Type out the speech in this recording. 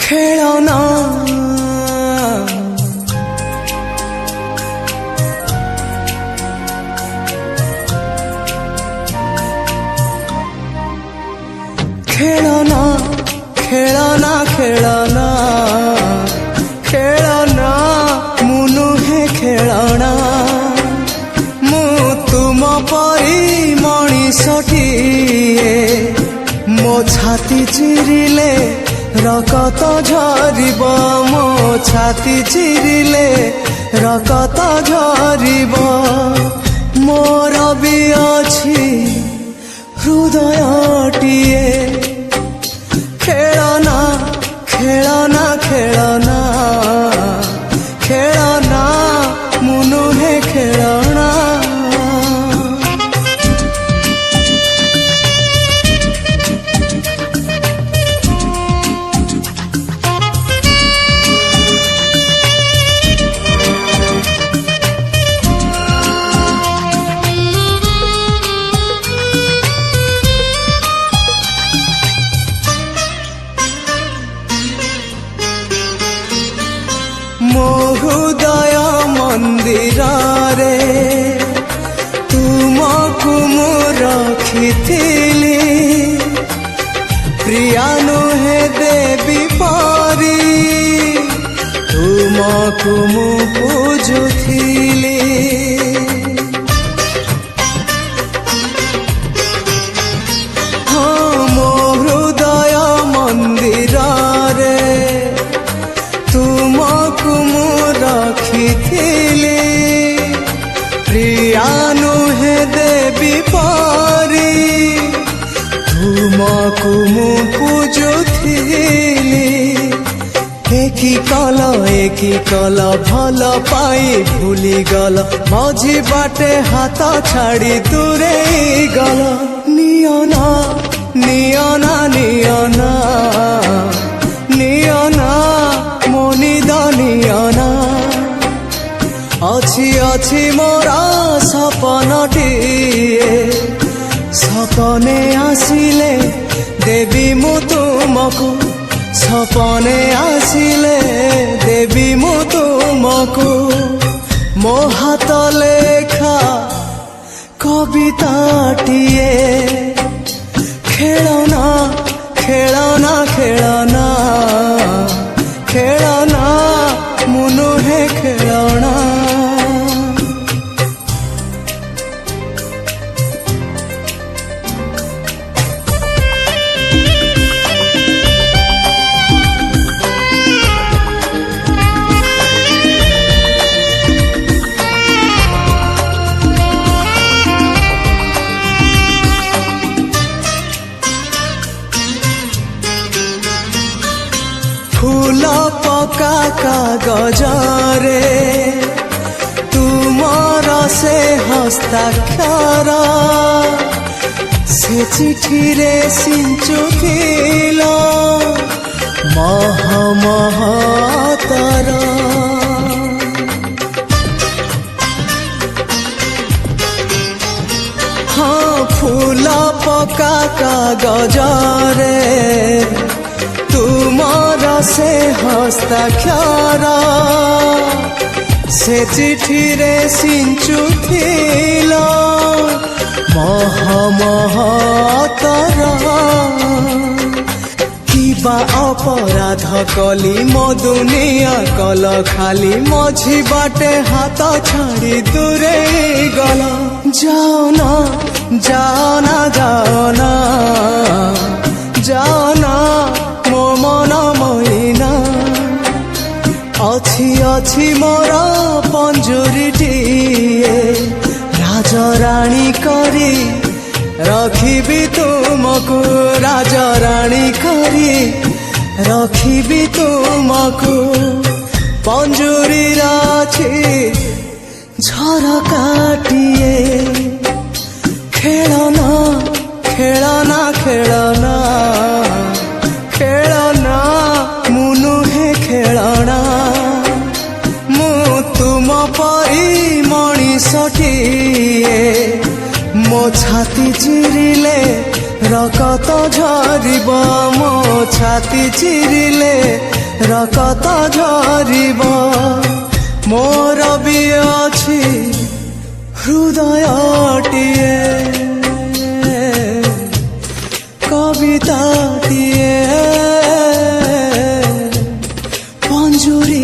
ଖେଳନା ଖେଳନା ଖେଳନା ଖେଳନା ଖେଳନା ମୁଁ ନୁହେଁ ଖେଳଣା ମୁଁ ତୁମ ପରି ମଣିଷଟିଏ ମୋ ଛାତି ଚିରିଲେ ରକତ ଝରିବ ମୋ ଛାତି ଚିରିଲେ ରକତ ଝରିବ ମୋର ବି ଅଛି ହୃଦୟଟିଏ ଖେଳନା ଖେଳନା ଖେଳନା ଖେଳନା ମୁଁ ନୁହେଁ ଖେଳଣା ମୋ ହୃଦୟ ମନ୍ଦିରରେ ତୁମକୁ ମୁଁ ରଖିଥିଲି ପ୍ରିୟା ନୁହେଁ ଦେବୀ ପରି ତୁମକୁ ମୁଁ ପୂଜୁଥିଲି ହଁ ମୋ ହୃଦୟ ମନ୍ଦିରରେ ତୁମକୁ ମୁଁ ରଖିଥିଲି ପ୍ରିୟା ନୁହେଁ ଦେବୀ ପରି ତୁମକୁ ମୁଁ ପୂଜୁଥିଲି ଏକି କଲ ଭଲ ପାଇ ଭୁଲିଗଲ ମଝି ବାଟେ ହାତ ଛାଡ଼ି ଦୂରେଇ ଗଲ ନିଅନା ନିଅନା ନିଅନା ନିଅନା ମୋ ନିଦ ନିଅନା ଅଛି ଅଛି ମୋର ସପନଟିଏ ସପନେ ଆସିଲେ ଦେବି ମୁଁ ତୁମକୁ ସପନେ ଆସିଲେ ଦେବି ମୁଁ ତୁମକୁ ମୋ ହାତ ଲେଖା କବିତାଟିଏ ଖେଳନା ଖେଳନା ଖେଳନା ଖେଳନା ମୁଁ ନୁହେଁ ଖେଳଣା ফুল পকা কাগজরে তুমর সে হস্তাক্ষর সে চিঠিরে সিঞ্চুথিল মহ মহতর হ্যাঁ ফুল পকা কাগজরে ତୁମର ସେ ହସ୍ତାକ୍ଷର ସେ ଚିଠିରେ ସିଞ୍ଚୁଥିଲ ମହ ମହତର କିବା ଅପରାଧ କଲି ମୋ ଦୁନିଆ କଲ ଖାଲି ମଝି ବାଟେ ହାତ ଛାଡ଼ି ଦୂରେଇ ଗଲ ଯାଅନା ଯାଅନା ଯାଅନା ଯାଅନା ମୋ ମନ ମଇନା ଅଛି ଅଛି ମୋର ପଞ୍ଜୁରୀଟିଏ ରାଜରାଣୀ କରି ରଖିବି ତୁମକୁ ରାଜରାଣୀ କରି ରଖିବି ତୁମକୁ ପଞ୍ଜୁରୀର ଅଛି ଝରକାଟିଏ ଖେଳନା ଖେଳନା ଖେଳନା ଖେଳନା ମୁଁ ନୁହେଁ ଖେଳଣା ମୁଁ ତୁମ ପରି ମଣିଷଟିଏ ମୋ ଛାତି ଚିରିଲେ ରକତ ଝରିବ ମୋ ଛାତି ଚିରିଲେ ରକତ ଝରିବ ମୋର ବି ଅଛି ହୃଦୟଟିଏ କବିତାଟିଏ ପଞ୍ଜୁରୀ